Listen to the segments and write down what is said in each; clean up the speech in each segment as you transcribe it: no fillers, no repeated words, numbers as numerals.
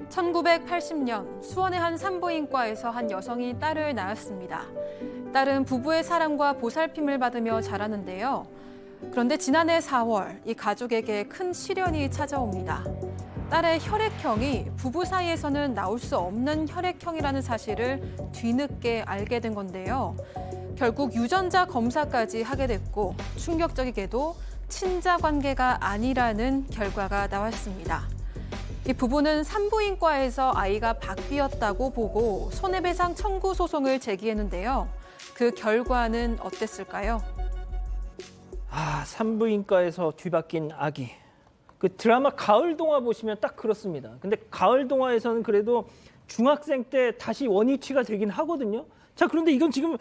1980년 수원의 한 산부인과에서 한 여성이 딸을 낳았습니다. 딸은 부부의 사랑과 보살핌을 받으며 자라는데요. 그런데 지난해 4월 이 가족에게 큰 시련이 찾아옵니다. 딸의 혈액형이 부부 사이에서는 나올 수 없는 혈액형이라는 사실을 뒤늦게 알게 된 건데요. 결국 유전자 검사까지 하게 됐고 충격적이게도 친자 관계가 아니라는 결과가 나왔습니다. 이 부부는 산부인과에서 아이가 바뀌었다고 보고 손해배상 청구 소송을 제기했는데요. 그 결과는 어땠을까요? 산부인과에서 뒤바뀐 아기. 그 드라마 가을 동화 보시면 딱 그렇습니다. 근데 가을 동화에서는 그래도 중학생 때 다시 원위치가 되긴 하거든요. 자, 그런데 이건 지금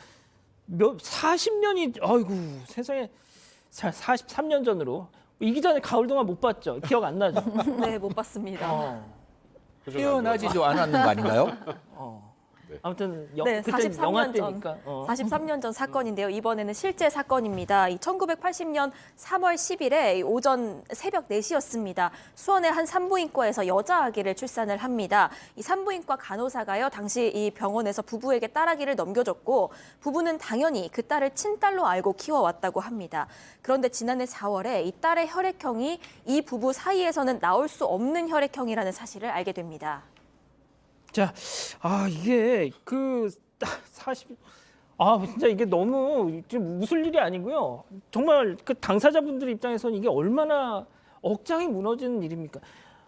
40년이, 아이고, 세상에 43년 전으로. 이 기자는 가을 동화 못 봤죠? 기억 안 나죠? 네, 못 봤습니다. 태어나지도 않았는 거 아닌가요? 아무튼 네, 그때 영화 43년 전, 때니까. 43년 전 사건인데요. 이번에는 실제 사건입니다. 이 1980년 3월 10일에 오전 새벽 4시였습니다. 수원의 한 산부인과에서 여자 아기를 출산을 합니다. 이 산부인과 간호사가요, 당시 이 병원에서 부부에게 딸아기를 넘겨줬고 부부는 당연히 그 딸을 친딸로 알고 키워왔다고 합니다. 그런데 지난해 4월에 이 딸의 혈액형이 이 부부 사이에서는 나올 수 없는 혈액형이라는 사실을 알게 됩니다. 자, 이게 진짜 이게 너무 좀 웃을 일이 아니고요. 정말 그 당사자분들 입장에서는 이게 얼마나 억장이 무너지는 일입니까?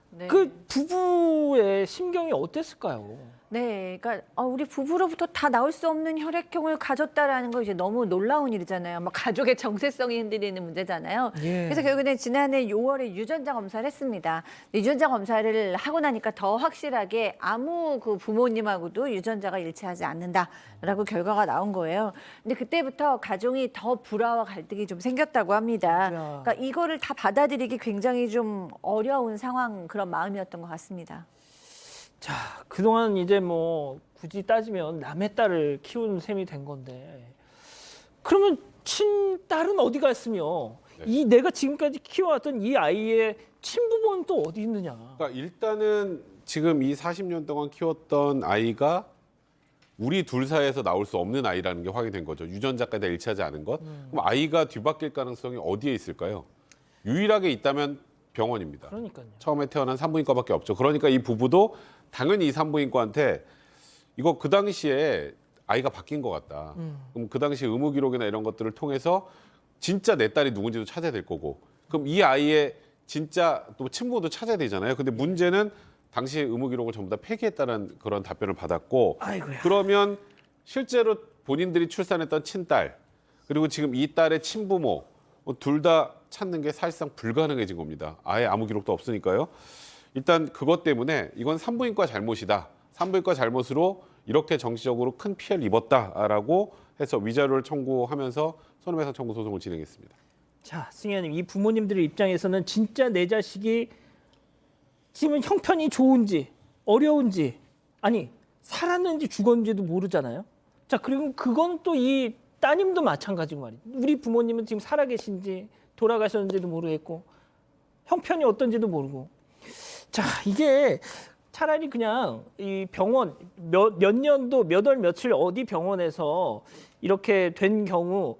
네. 그 부부의 심경이 어땠을까요? 네, 그러니까 우리 부부로부터 다 나올 수 없는 혈액형을 가졌다라는 거 이제 너무 놀라운 일이잖아요. 막 가족의 정체성이 흔들리는 문제잖아요. 예. 그래서 결국에는 지난해 6월에 유전자 검사를 했습니다. 유전자 검사를 하고 나니까 더 확실하게 아무 그 부모님하고도 유전자가 일치하지 않는다라고 결과가 나온 거예요. 근데 그때부터 가정이 더 불화와 갈등이 좀 생겼다고 합니다. 그러니까 이거를 다 받아들이기 굉장히 좀 어려운 상황, 그런 마음이었던 것 같습니다. 자, 그동안 이제 뭐 굳이 따지면 남의 딸을 키운 셈이 된 건데 그러면 친딸은 어디 갔으며 이 내가 지금까지 키워왔던 이 아이의 친부모는 또 어디 있느냐? 그러니까 일단은 지금 이 40년 동안 키웠던 아이가 우리 둘 사이에서 나올 수 없는 아이라는 게 확인된 거죠. 유전자까지 다 일치하지 않은 것. 그럼 아이가 뒤바뀔 가능성이 어디에 있을까요? 유일하게 있다면 병원입니다. 그러니까요. 처음에 태어난 산부인과밖에 없죠. 그러니까 이 부부도 당연히 이 산부인과한테 이거 그 당시에 아이가 바뀐 것 같다. 그럼 그 당시 의무 기록이나 이런 것들을 통해서 진짜 내 딸이 누군지도 찾아야 될 거고. 그럼 이 아이의 진짜 또 친부모도 찾아야 되잖아요. 근데 문제는 당시 의무 기록을 전부 다 폐기했다는 그런 답변을 받았고. 아이고야. 그러면 실제로 본인들이 출산했던 친딸 그리고 지금 이 딸의 친부모 둘 다 찾는 게 사실상 불가능해진 겁니다. 아예 아무 기록도 없으니까요. 일단 그것 때문에 이건 산부인과 잘못이다. 산부인과 잘못으로 이렇게 정치적으로 큰 피해를 입었다라고 해서 위자료를 청구하면서 손해배상 청구 소송을 진행했습니다. 자, 승현님, 이 부모님들의 입장에서는 진짜 내 자식이 지금 형편이 좋은지 어려운지 아니 살았는지 죽었는지도 모르잖아요. 자, 그리고 그건 또 이 따님도 마찬가지고 말이에요. 우리 부모님은 지금 살아계신지 돌아가셨는지도 모르겠고 형편이 어떤지도 모르고. 자, 이게 차라리 그냥 이 병원 몇 년도 몇 월 며칠 어디 병원에서 이렇게 된 경우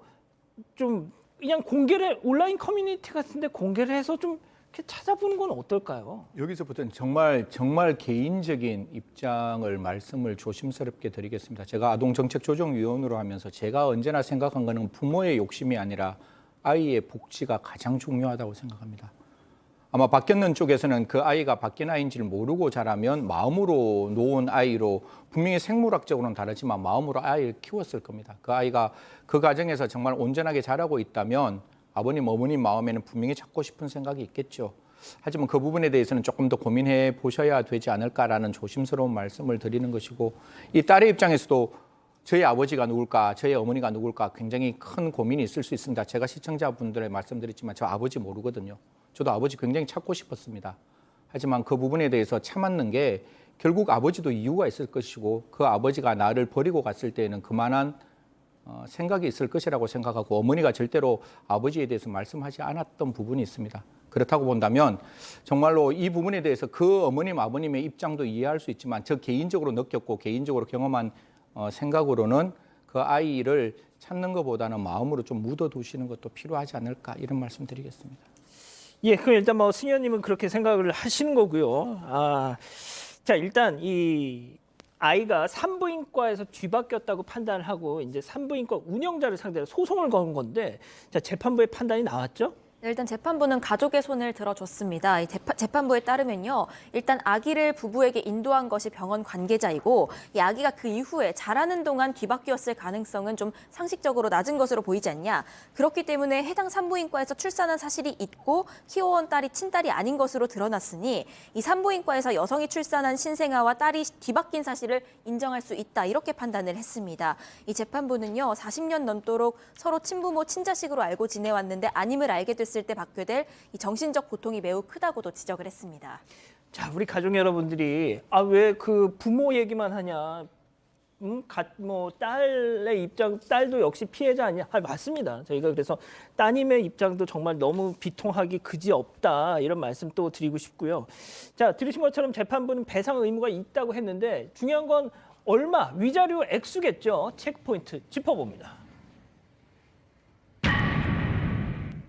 좀 그냥 공개를 온라인 커뮤니티 같은데 공개를 해서 좀 이렇게 찾아보는 건 어떨까요? 여기서부터는 정말 개인적인 입장을 말씀을 조심스럽게 드리겠습니다. 제가 아동정책조정위원으로 하면서 제가 언제나 생각한 거는 부모의 욕심이 아니라 아이의 복지가 가장 중요하다고 생각합니다. 아마 바뀌었는 쪽에서는 그 아이가 바뀐 아이인지를 모르고 자라면 마음으로 놓은 아이로 분명히 생물학적으로는 다르지만 마음으로 아이를 키웠을 겁니다. 그 아이가 그 가정에서 정말 온전하게 자라고 있다면 아버님, 어머님 마음에는 분명히 찾고 싶은 생각이 있겠죠. 하지만 그 부분에 대해서는 조금 더 고민해 보셔야 되지 않을까라는 조심스러운 말씀을 드리는 것이고 이 딸의 입장에서도 저희 아버지가 누굴까, 저희 어머니가 누굴까 굉장히 큰 고민이 있을 수 있습니다. 제가 시청자분들에 말씀드렸지만 저 아버지 모르거든요. 저도 아버지 굉장히 찾고 싶었습니다. 하지만 그 부분에 대해서 참았는 게 결국 아버지도 이유가 있을 것이고 그 아버지가 나를 버리고 갔을 때에는 그만한 생각이 있을 것이라고 생각하고 어머니가 절대로 아버지에 대해서 말씀하지 않았던 부분이 있습니다. 그렇다고 본다면 정말로 이 부분에 대해서 그 어머님, 아버님의 입장도 이해할 수 있지만 저 개인적으로 느꼈고 개인적으로 경험한 생각으로는 그 아이를 찾는 것보다는 마음으로 좀 묻어두시는 것도 필요하지 않을까 이런 말씀 드리겠습니다. 예, 그럼 일단 뭐 승 의원님은 그렇게 생각을 하시는 거고요. 자, 일단 이 아이가 산부인과에서 뒤바뀌었다고 판단을 하고 이제 산부인과 운영자를 상대로 소송을 건 건데, 자, 재판부의 판단이 나왔죠? 네, 일단 재판부는 가족의 손을 들어줬습니다. 이 재판부에 따르면요, 일단 아기를 부부에게 인도한 것이 병원 관계자이고 이 아기가 그 이후에 자라는 동안 뒤바뀌었을 가능성은 좀 상식적으로 낮은 것으로 보이지 않냐. 그렇기 때문에 해당 산부인과에서 출산한 사실이 있고 키워온 딸이 친딸이 아닌 것으로 드러났으니 이 산부인과에서 여성이 출산한 신생아와 딸이 뒤바뀐 사실을 인정할 수 있다. 이렇게 판단을 했습니다. 이 재판부는요, 40년 넘도록 서로 친부모, 친자식으로 알고 지내왔는데 아님을 알게 됐을 때 받게 될 이 정신적 고통이 매우 크다고도 지적을 했습니다. 자, 우리 가족 여러분들이 왜 그 부모 얘기만 하냐? 뭐 딸의 입장, 딸도 역시 피해자 아니야? 맞습니다. 저희가 그래서 따님의 입장도 정말 너무 비통하기 그지없다 이런 말씀 또 드리고 싶고요. 자, 들으신 것처럼 재판부는 배상 의무가 있다고 했는데 중요한 건 얼마, 위자료 액수겠죠. 체크포인트 짚어봅니다.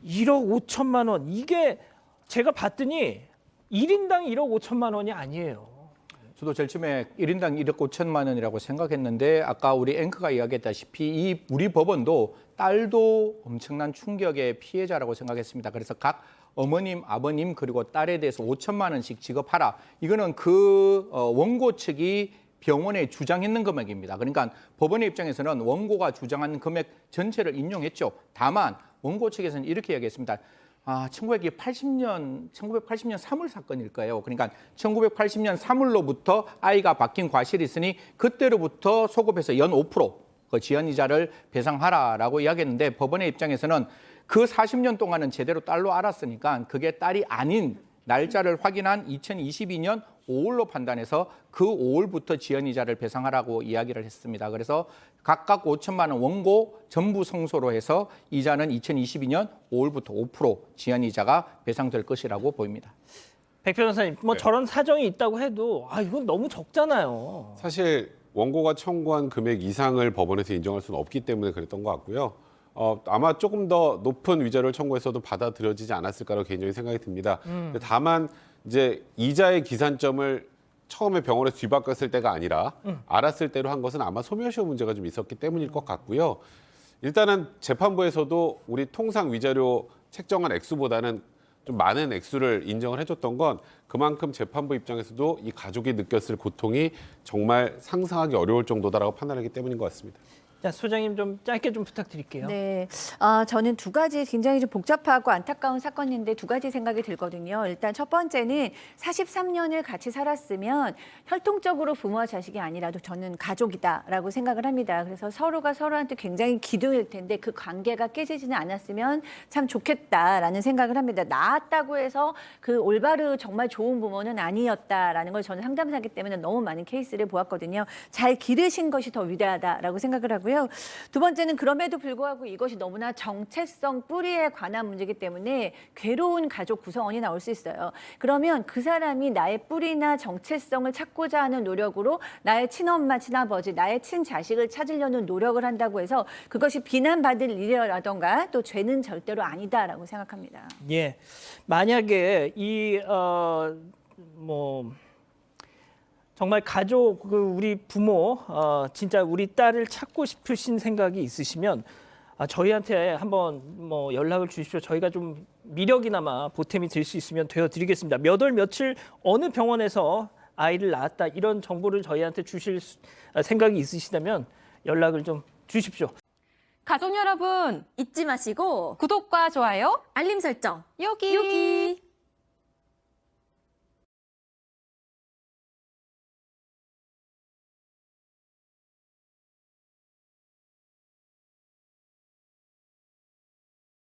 1억 5천만 원. 이게 제가 봤더니 1인당 1억 5천만 원이 아니에요. 저도 제일 처음에 1인당 1억 5천만 원이라고 생각했는데 아까 우리 앵커가 이야기했다시피 이 우리 법원도 딸도 엄청난 충격의 피해자라고 생각했습니다. 그래서 각 어머님, 아버님 그리고 딸에 대해서 5천만 원씩 지급하라. 이거는 그 원고 측이 병원에 주장했는 금액입니다. 그러니까 법원의 입장에서는 원고가 주장한 금액 전체를 인용했죠. 다만 원고 측에서는 이렇게 이야기했습니다. 1980년 3월 사건일 거예요. 그러니까 1980년 3월로부터 아이가 바뀐 과실이 있으니 그때로부터 소급해서 연 5% 그 지연이자를 배상하라라고 이야기했는데 법원의 입장에서는 그 40년 동안은 제대로 딸로 알았으니까 그게 딸이 아닌 날짜를 확인한 2022년 5월로 판단해서 그 5월부터 지연이자를 배상하라고 이야기를 했습니다. 그래서 각각 5천만 원 원고 전부 성소로 해서 이자는 2022년 5월부터 5% 지연이자가 배상될 것이라고 보입니다. 백 변호사님, 뭐 저런 사정이 있다고 해도 이건 너무 적잖아요. 사실 원고가 청구한 금액 이상을 법원에서 인정할 수는 없기 때문에 그랬던 것 같고요. 아마 조금 더 높은 위자료를 청구했어도 받아들여지지 않았을까라고 개인적인 생각이 듭니다. 다만 이제 이자의 기산점을 처음에 병원에서 뒤바꿨을 때가 아니라 알았을 때로 한 것은 아마 소멸시효 문제가 좀 있었기 때문일 것 같고요. 일단은 재판부에서도 우리 통상 위자료 책정한 액수보다는 좀 많은 액수를 인정을 해줬던 건 그만큼 재판부 입장에서도 이 가족이 느꼈을 고통이 정말 상상하기 어려울 정도다라고 판단하기 때문인 것 같습니다. 자, 소장님 좀 짧게 좀 부탁드릴게요. 네, 저는 두 가지 굉장히 좀 복잡하고 안타까운 사건인데 두 가지 생각이 들거든요. 일단 첫 번째는 43년을 같이 살았으면 혈통적으로 부모와 자식이 아니라도 저는 가족이다라고 생각을 합니다. 그래서 서로가 서로한테 굉장히 기둥일 텐데 그 관계가 깨지지는 않았으면 참 좋겠다라는 생각을 합니다. 낳았다고 해서 그 올바르 정말 좋은 부모는 아니었다라는 걸 저는 상담사기 때문에 너무 많은 케이스를 보았거든요. 잘 기르신 것이 더 위대하다라고 생각을 하고요. 두 번째는 그럼에도 불구하고 이것이 너무나 정체성 뿌리에 관한 문제이기 때문에 괴로운 가족 구성원이 나올 수 있어요. 그러면 그 사람이 나의 뿌리나 정체성을 찾고자 하는 노력으로 나의 친엄마, 친아버지, 나의 친자식을 찾으려는 노력을 한다고 해서 그것이 비난받을 일이라던가 또 죄는 절대로 아니다라고 생각합니다. 예, 만약에 정말 가족, 우리 부모, 진짜 우리 딸을 찾고 싶으신 생각이 있으시면 저희한테 한번 연락을 주십시오. 저희가 좀 미력이나마 보탬이 될 수 있으면 되어드리겠습니다. 몇 월 며칠 어느 병원에서 아이를 낳았다 이런 정보를 저희한테 주실 생각이 있으시다면 연락을 좀 주십시오. 가족 여러분, 잊지 마시고 구독과 좋아요, 알림 설정 여기.